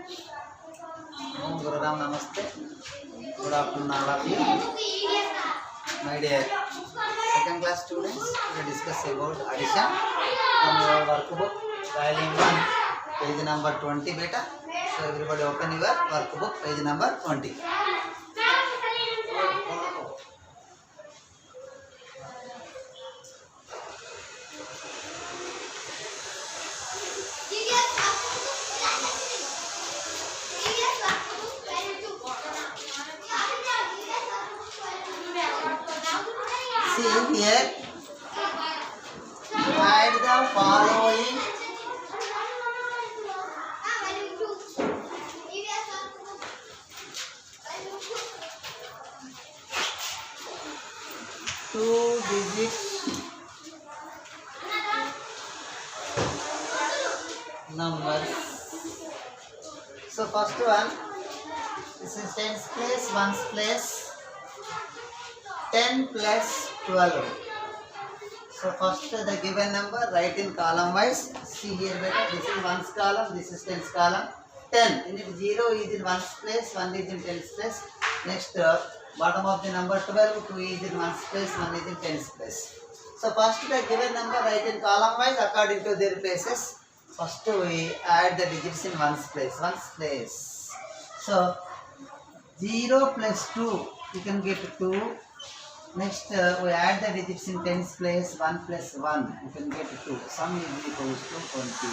Om Guru Ram Namaste. Good afternoon, all of you. My dear second class students, we will discuss about addition from your workbook, volume 1, page number 20 beta. So everybody open your workbook, page number 20. See here, write the following two-digit numbers. So first one, this is tens place, ones place, 10 plus 12. So first the given number write in column wise. See here beta, this is ones column, this is tens column. 10 in it 0 is in ones place, 1 is in tens place. Next bottom of the number 12, 2 is in ones place, 1 is in tens place. So first the given number write in column wise according to their places. First we add the digits in ones place. So 0 plus 2 you can get 2. Next we add the digits in tens place. 1 plus 1 you can get 2. Sum is equals to 22.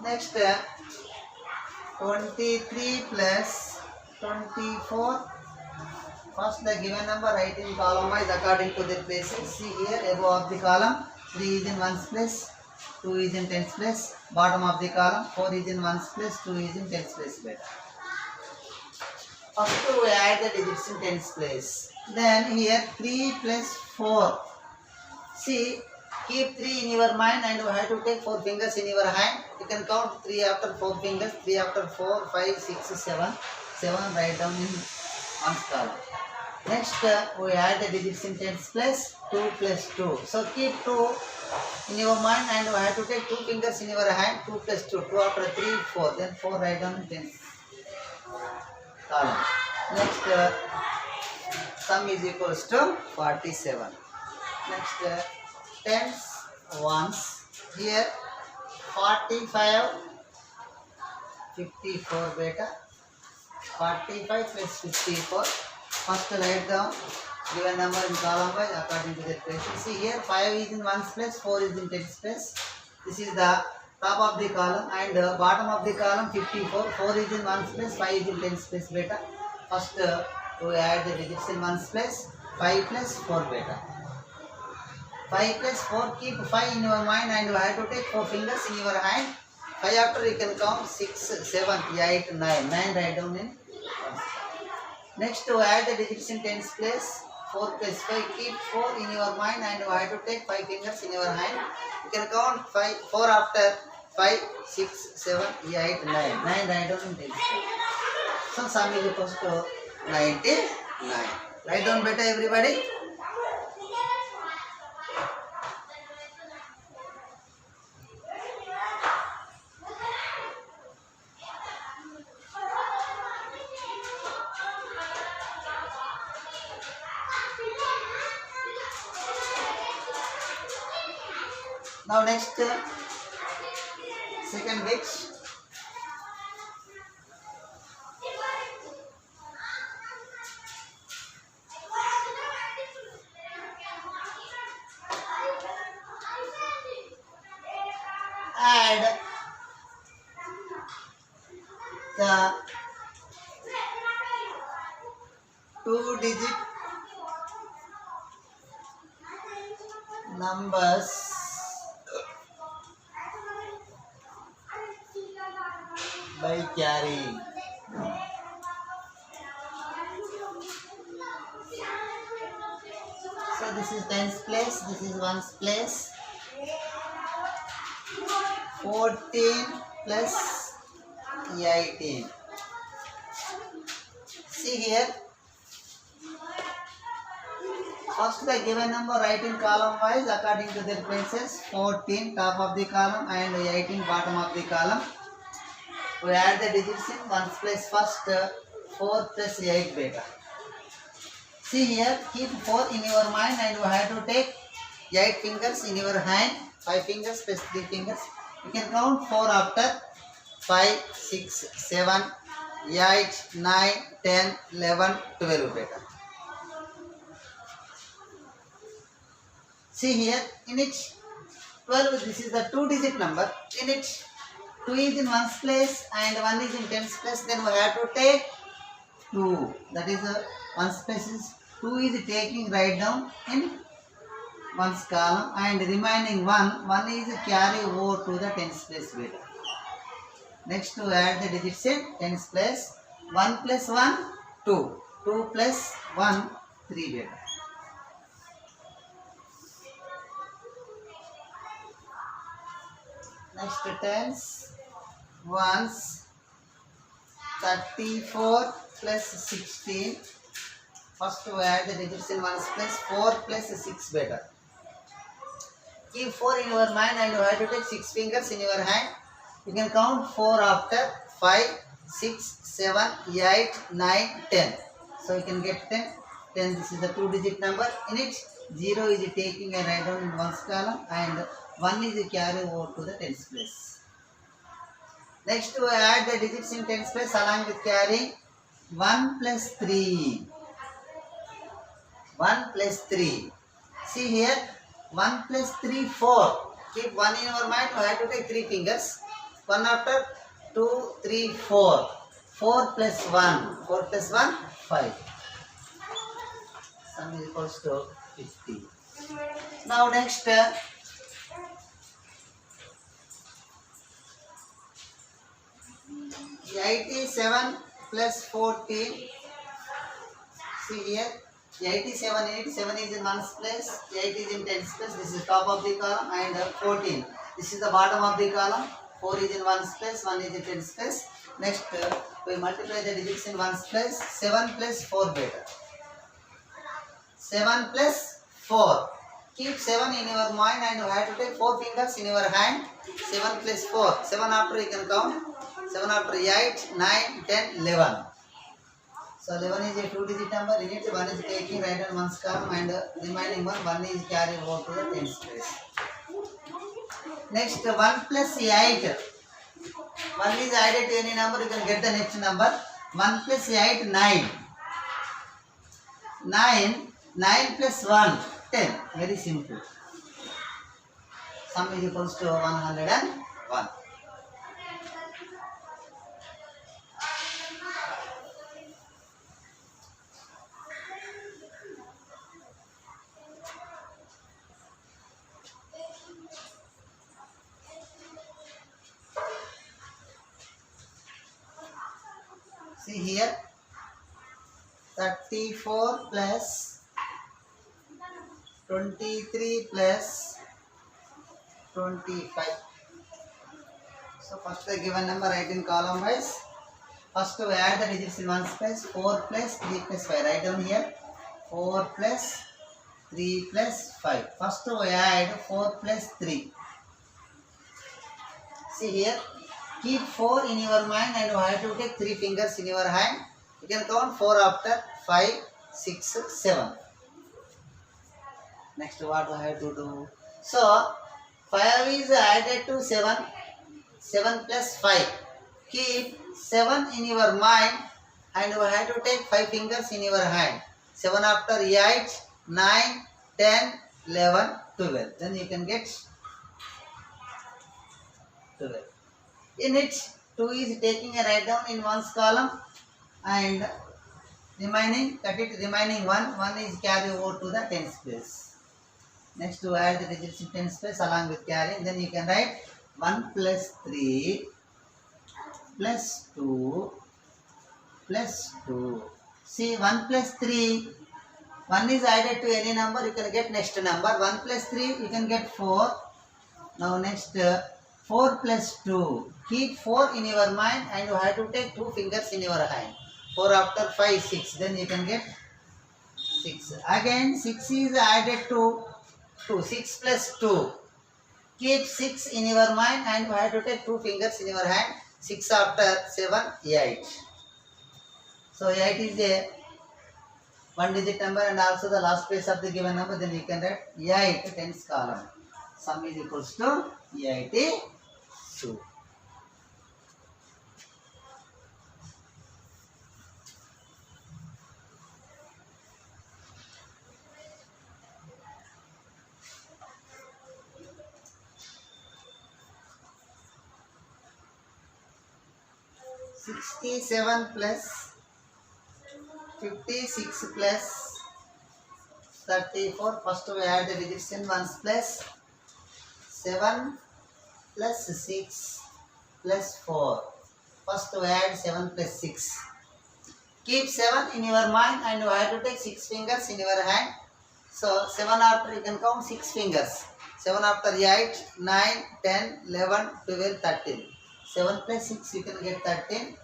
Next 23 plus 24. First the given number write in column wise according to their places. See here above of the column 3 is in ones place, 2 is in tens place. Bottom of the column 4 is in ones place, 2 is in tens place beta. First we add the digits in tens place. Then here 3 plus 4. See, keep 3 in your mind and you have to take 4 fingers in your hand. You can count 3 after 4 fingers, 3 after 4, 5, 6, 7. 7 write down in ones column. Next we add the digits in tens place. 2 plus 2. So keep 2 in your mind and you have to take 2 fingers in your hand. 2 plus 2. 2 after 3, 4. Then 4 write down in tens column. Next sum is equals to 47. Next tens ones. Here 45, 54 beta. 45 plus 54. First write down given number in column wise according to the places. See here 5 is in ones place, 4 is in tens place. This is the top of the column and bottom of the column 54. 4 is in ones place, 5 is in tens place beta. First we add the digits in ones place. 5 plus 4 beta. 5 plus 4, keep 5 in your mind and you have to take 4 fingers in your hand. 5 after you can count 6, 7, 8, 9. 9 write down in. Next to add the digits in tens place. 4 plus 5, keep 4 in your mind and you have to take 5 fingers in your hand. You can count 4 after 5, 6, 7, 8, 9. 9 write down in tens place. So sum is equals to 99. Write down beta everybody. Now next second bit. Add the 2-digit numbers by carrying. So this is tens place, this is ones place. 14 plus 18. See here, First the given number write in column wise according to their places. 14 top of the column and 18 bottom of the column. We add the digits in ones place first 4 plus 8 beta. See here, keep 4 in your mind and you have to take 8 fingers in your hand, 5 fingers plus 3 fingers. You can count 4 after 5, 6, 7, 8, 9, 10, 11, 12 beta. See here, in it 12, this is the 2-digit number. In it 2 is in ones place and 1 is in tens place. Then we have to take 2. That is ones place is 2 is taking right down in one's column and remaining 1 is carry over to the tens place beta. Next to add the digits in tens place. 1 plus 1, 2. 2 plus 1, 3 beta. Next tens, ones, 34 plus 16. First to add the digits in ones place. 4 plus 6 beta. Keep 4 in your mind and you have to take 6 fingers in your hand. You can count 4 after 5, 6, 7, 8, 9, 10. So you can get 10. 10, this is the 2-digit number. In it, 0 is taking a write down in one's column and 1 is carry over to the tens place. Next to add the digits in tens place along with carrying 1 plus 3. 1 plus 3. See here, 1 plus 3, 4. Keep 1 in your mind, you have to take 3 fingers. 1 after 2, 3, 4. 4 plus 1. 4 plus 1, 5. Sum is equals to 50. Now next, 87 plus 14. See here, 87 is in ones place, 8 is in tens place. This is top of the column and 14. This is the bottom of the column. 4 is in ones place, 1 is in tens place. Next, we multiply the digits in ones place. 7 plus 4 beta. 7 plus 4. Keep 7 in your mind and you have to take 4 fingers in your hand. 7 plus 4. 7 after you can count. 7 after 8, 9, 10, 11. So 11 is a 2-digit number. In it, 1 is taking right on one's column and remaining 1 is carried over to the tens place. Next, 1 plus 8. 1 is added to any number, you can get the next number. 1 plus 8, 9. 9 plus 1, 10. Very simple. Sum is equals to 101. See here, 34 plus 23 plus 25. So first the given number write in column wise. First we add the digits in ones place. 4 plus 3 plus 5. Write down here. 4 plus 3 plus 5. First we add 4 plus 3. See here. Keep 4 in your mind and you have to take 3 fingers in your hand. You can count 4 after 5, 6, 7. Next what we have to do? So 5 is added to 7. 7 plus 5. Keep 7 in your mind and you have to take 5 fingers in your hand. 7 after 8, 9, 10, 11, 12. Then you can get 12. In it, 2 is taking a write down in one's column and remaining 1 is carry over to the tens place. Next to add the digits in tens place along with carrying, then you can write 1 plus 3 plus 2 plus 2. See 1 plus 3, 1 is added to any number, you can get next number. 1 plus 3, you can get 4. Now next 4 plus 2. Keep 4 in your mind and you have to take 2 fingers in your hand. 4 after 5, 6. Then you can get 6. Again 6 is added to 2. 6 plus 2. Keep 6 in your mind and you have to take 2 fingers in your hand. 6 after 7, 8. So 8 is a 1 digit number and also the last place of the given number. Then you can write 8 tens column. Sum is equals to 82. Sixty-seven plus 56 plus 34. First we add the digits in ones place. 7 plus 6 plus 4. First we add 7 plus 6. Keep 7 in your mind and you have to take 6 fingers in your hand. So 7 after you can count 6 fingers. 7 after 8, 9, 10, 11, 12, 13. 7 plus 6 you can get 13.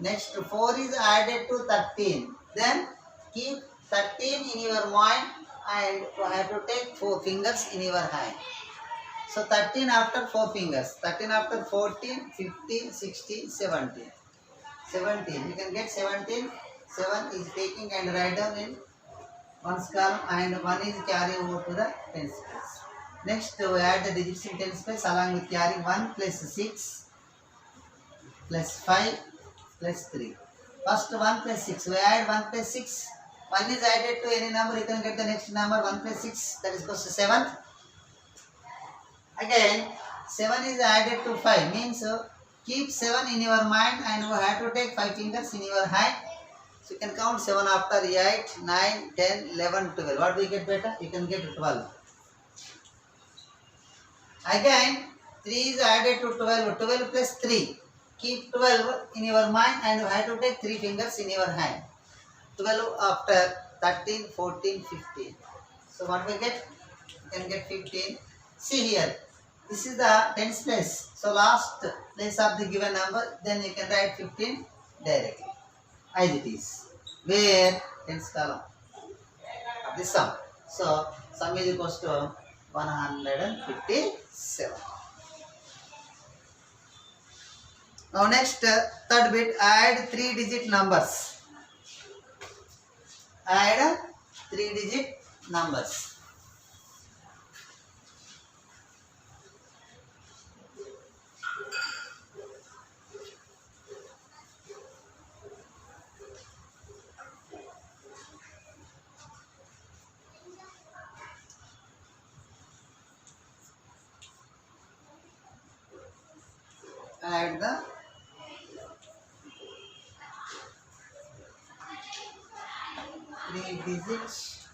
Next 4 is added to 13. Then keep 13 in your mind and you have to take 4 fingers in your hand. So 13 after 4 fingers. 13 after 14, 15, 16, 17. 17. You can get 17. 7 is taking and write down in ones column and 1 is carrying over to the tens place. Next we add the digits in tens place along with carrying 1 plus 6 plus 5 plus 3. First 1 plus 6. We add 1 plus 6. 1 is added to any number. You can get the next number 1 plus 6. That is equals to 7. Again 7 is added to 5. Means keep 7 in your mind and you have to take 5 fingers in your hand. So you can count 7 after 8, 9, 10, 11, 12. What do you get better? You can get 12. Again 3 is added to 12. 12 plus 3. Keep 12 in your mind and you have to take 3 fingers in your hand. 12 after 13, 14, 15. So what we get? You can get 15. See here. This is the tens place. So last place of the given number. Then you can write 15 directly. As it is. Where? Tens column of the sum. So sum is equals to 157. Now next third bit, add 3 digit numbers. Add 3 digit numbers. Add the 3 digits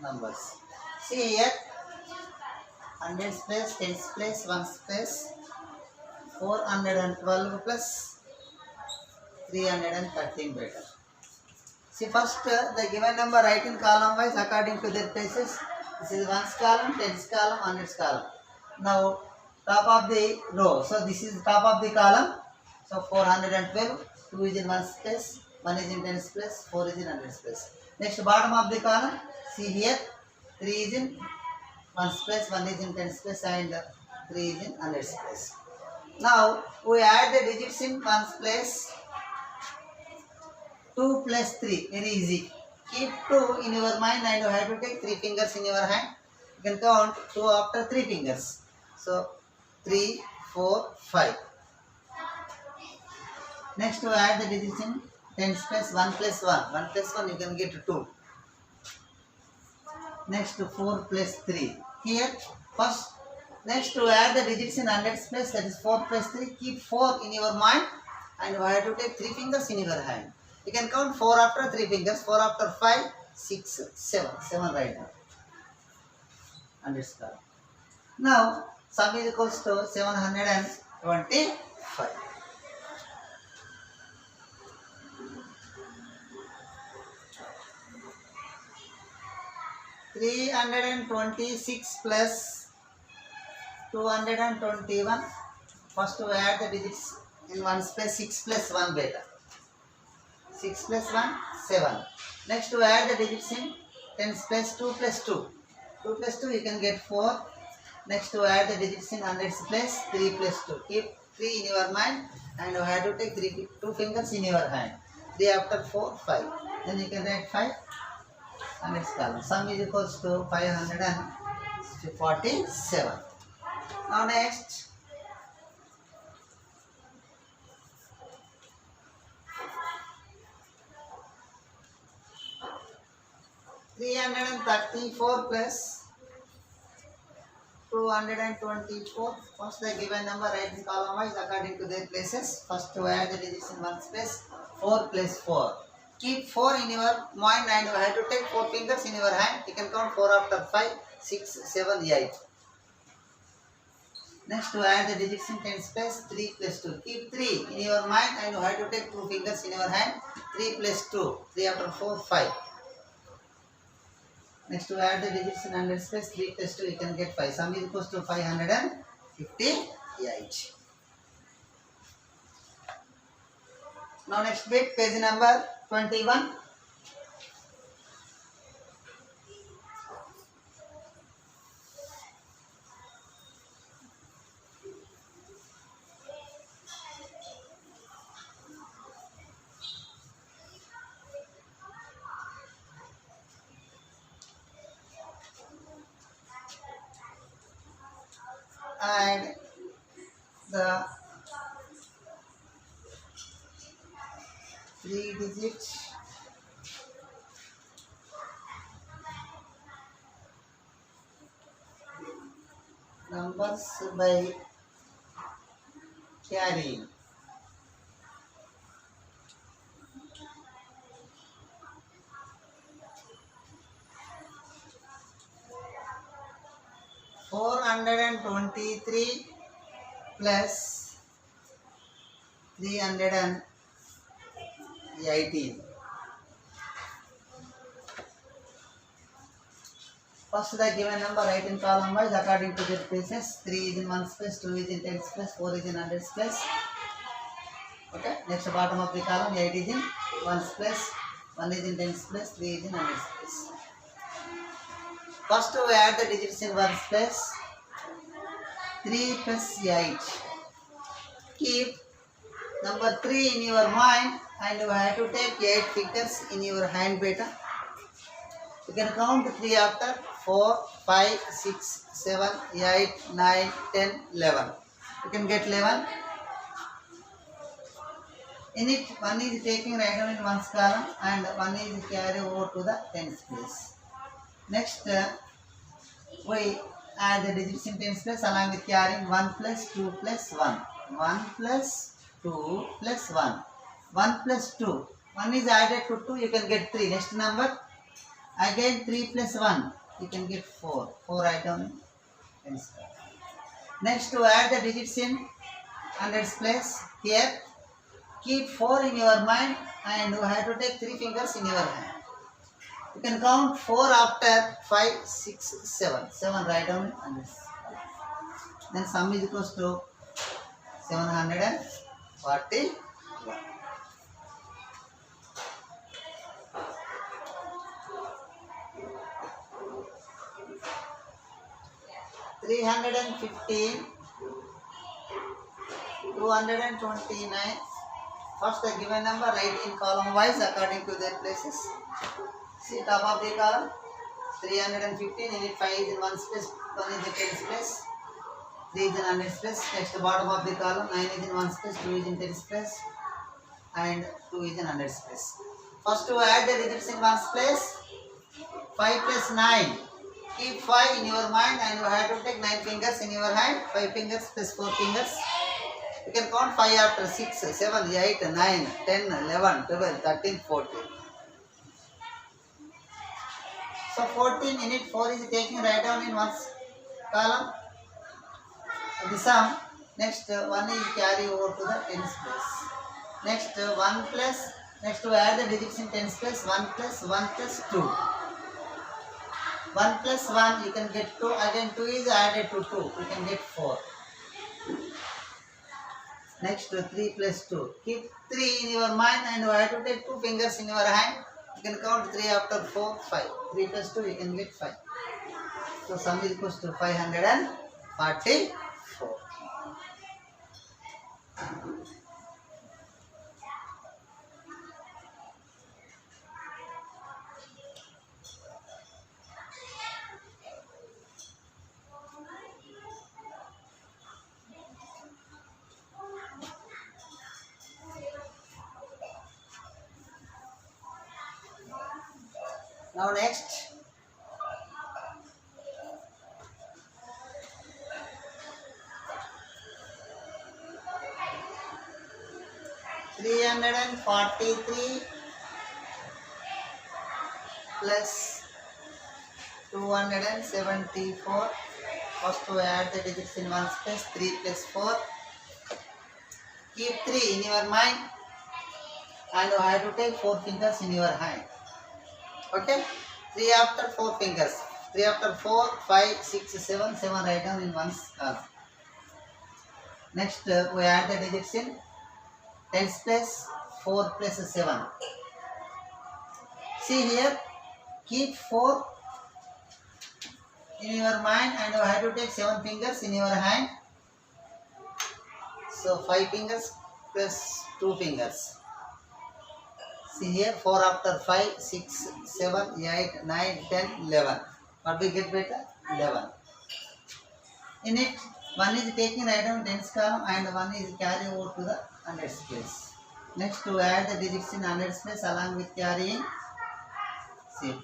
numbers. See here, hundreds place, tens place, ones place, 412 plus 313 better. See first the given number write in column wise according to their places. This is ones column, tens column, hundreds column. Now top of the row. So this is top of the column. So 412, 2 is in ones place, 1 is in tens place, 4 is in hundreds place. Next bottom of the column. See here, 3 is in ones place, 1 is in tens place and 3 is in hundreds place. Now we add the digits in ones place. 2 plus 3, very easy. Keep 2 in your mind and you have to take 3 fingers in your hand. You can count 2 after 3 fingers. So 3, 4, 5. Next we add the digits in tens place. 1 plus 1. 1 plus 1 you can get 2. Next 4 plus 3. Here first. Next we add the digits in hundreds place. That is 4 plus 3. Keep 4 in your mind and you have to take 3 fingers in your hand. You can count 4 after 3 fingers, 4 after 5, 6, 7. 7 right now. Hundreds column. Now, sum is equals to 725. $326 plus 221. First we add the digits in ones place 6 plus 1 beta. 6 plus 1, 7. Next to add the digits in tens place 2 plus 2. 2 plus 2 you can get 4. Next to add the digits in hundreds place 3 plus 2. Keep 3 in your mind and you have to take 2 fingers in your hand. 3 after 4, 5. Then you can write 5 hundreds column. Sum is equals to 547. Now next. 334 plus 224. First the given number write in column wise according to their places. First to add the digits in one space. 4 plus 4. Keep 4 in your mind and you have to take 4 fingers in your hand. You can count 4 after 5, 6, 7, 8. Next to add the digits in tens place 3 plus 2. Keep 3 in your mind and you have to take 2 fingers in your hand. 3 plus 2. 3 after 4, 5. Next to add the digits in hundreds place 3 plus 2 you can get 5. Sum is equals to 558. Now next bit, page number 21. Add the 3-digit numbers by carrying. $423 plus 318. First the given number write in column wise according to their places. 3 is in one space, 2 is in tens place, 4 is in hundreds place. Okay. Next bottom of the column, 8 is in ones place, 1 is in tens place, 3 is in hundreds place. First we add the digits in ones place. 3 plus 8. Keep number 3 in your mind and you have to take 8 fingers in your hand beta. You can count 3 after 4, 5, 6, 7, 8, 9, 10, 11. You can get 11. In it, one is taking right down in one's column and one is carry over to the tens place. Next, we add the digits in tens place along with carrying 1 plus 2 plus 1. 1 plus 2 plus 1. 1 plus 2. 1 is added to 2, you can get 3. Next number, again 3 plus 1, you can get 4. 4 write down in tens place. Next, to add the digits in hundreds place, here, keep 4 in your mind and you have to take 3 fingers in your hand. You can count 4 after 5, 6, 7. 7 write down in hundreds. Then sum is equals to 741. $315, $229. First the given number write in column wise according to their places. See top of the column, 315, in it 5 is in one space, 1 is in tens place, 3 is in hundreds place. Next bottom of the column, 9 is in one space, 2 is in tens place and 2 is in hundreds place. First to add the digits in ones place, 5 plus 9. Keep 5 in your mind and you have to take 9 fingers in your hand. 5 fingers plus 4 fingers. You can count 5 after 6, 7, 8, 9, 10, 11, 12, 13, 14. So 14 in it, 4 is taking right down in one column. The sum. Next 1 is carry over to the tens place. Next 1 plus, next to add the digits in tens place, 1 plus 1 plus 2. 1 plus 1 you can get 2, again 2 is added to 2, you can get 4. Next 3 plus 2. Keep 3 in your mind and you have to take 2 fingers in your hand. You can count 3 after 4, 5. 3 plus 2 you can get 5. So sum is equals to 544. Now next. $343 plus 274. First to add the digits in one space. 3 plus 4. Keep 3 in your mind and you have to take 4 fingers in your hand. Okay? 3 after 4 fingers. 3 after 4, 5, 6, 7. 7 write down in one column. Next we add the digits in tens place. 4 plus 7. See here, keep 4 in your mind and you have to take 7 fingers in your hand. So 5 fingers plus 2 fingers. See here, 4 after 5, 6, 7, 8, 9, 10, 11. What we get better? 11. In it, one is taking right down tens column and one is carry over to the hundreds place. Next to add the digits in hundreds place along with carrying. See,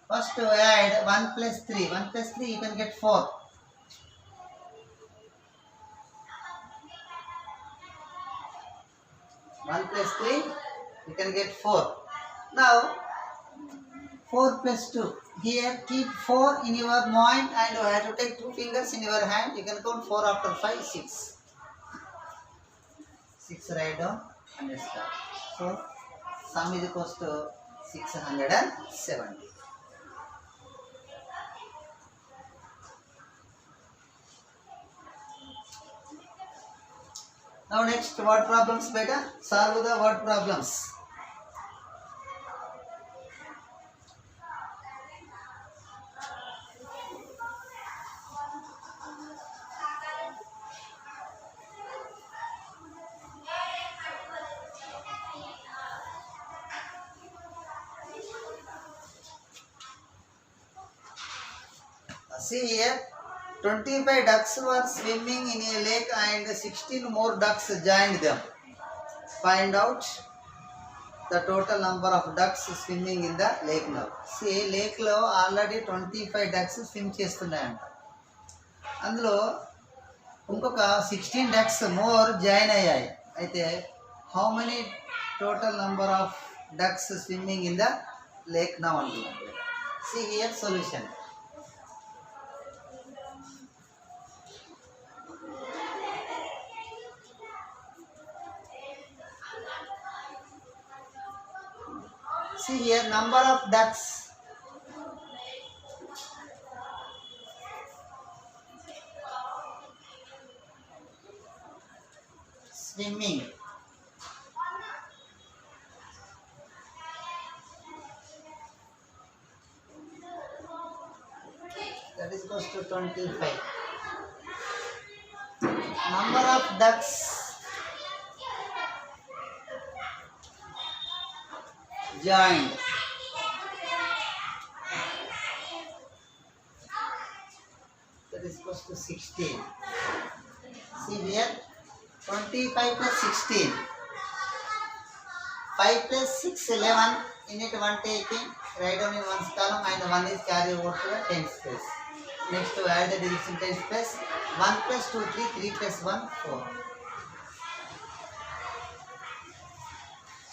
first to add 1 plus 3. 1 plus 3 you can get 4. 1 plus 3 you can get 4. Now 4 plus 2. Here keep 4 in your mind and you have to take 2 fingers in your hand. You can count 4 after 5, 6. 6 write down and start. So sum is equals to 670. Now next word problems beta. Solve the word problems. See here, 25 ducks were swimming in a lake and 16 more ducks joined them. Find out the total number of ducks swimming in the lake now. See, lake lo already 25 ducks swim చేస్తున్నాయంట. అందులో ఇంకొక 16 ducks more join అయ్యాయి. అయితే how many total number of ducks swimming in the lake now అంటున్నారు. See here solution. See here, number of ducks. Swimming. That is equals to 25. Number of ducks joined. That is equals to 16. See here, 25 plus 16. 5 plus 6, 11. In it, 1 taking, write down in one column and 1 is carry over to the tens place. Next to add the digits in tens place. 1 plus 2, 3. 3 plus 1, 4.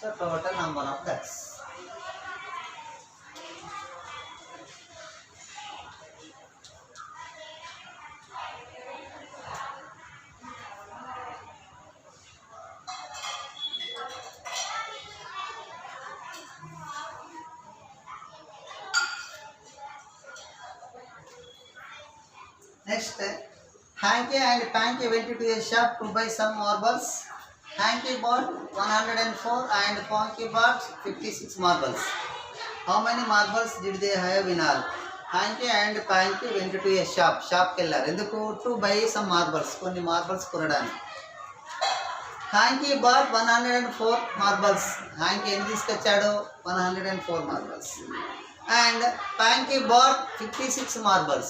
So total number of ducks. Next, Hanky and Panky went to a shop to buy some marbles. Hanky bought 104 and Ponky bought 56 marbles. How many marbles did they have in all? Hanky and Panky went to a shop. Shop kellaru. Enduku to buy some marbles. Konni marbles కొనడానికి. Hanky bought 104 marbles. Hanky ఎన్ని తీసుకొచ్చాడు? 104 marbles. And Panky bought 56 marbles.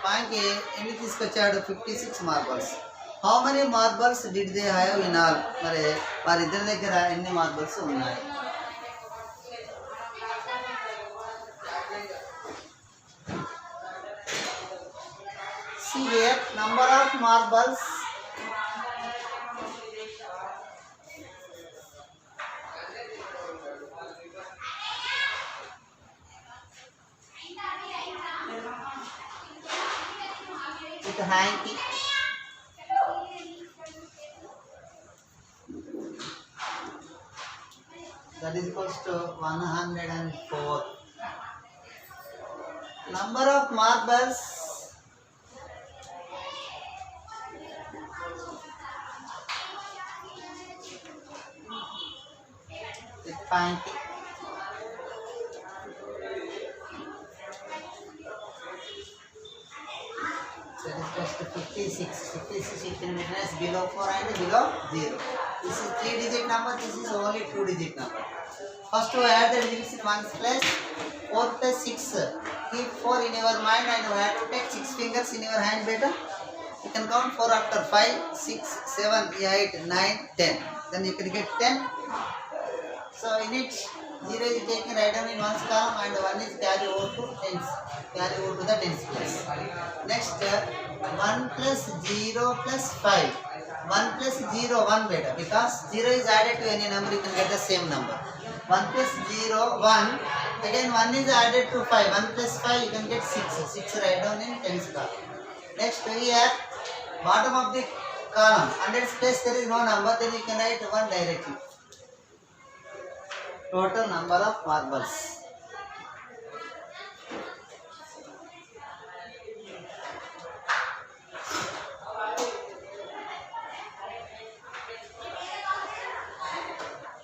Panky ఎన్ని తీసుకొచ్చాడు? 56 marbles. How many marbles did they have in all? మరి వారిద్దరి దగ్గర ఎన్ని marbles ఉన్నాయి? See here, number of marbles. With hanky. That is equals to 104. Number of marbles. With Panky. That is equals to 56. 56 you can witness below 4 and below 0. This is 3-digit number, this is only 2-digit number. First to add the digits in ones place. 4 plus 6. Keep 4 in your mind and you have to take 6 fingers in your hand better. You can count 4 after 5, 6, 7, 8, 9, 10. Then you can get 10. So in it, 0 is taken right down in ones column and 1 is carry over to tens. Carry over to the tens place. Next, 1 plus 0 plus 5. 1 plus 0, 1 better. Because 0 is added to any number, you can get the same number. 1 plus 0, 1. Again 1 is added to 5. 1 plus 5, you can get 6. 6 right down in tens column. Next, here, bottom of the column. 100 place there is no number, then you can write 1 directly. Total number of marbles.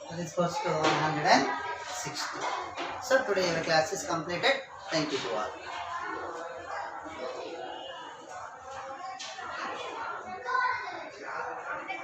That is equals to 160. So today our class is completed. Thank you to all.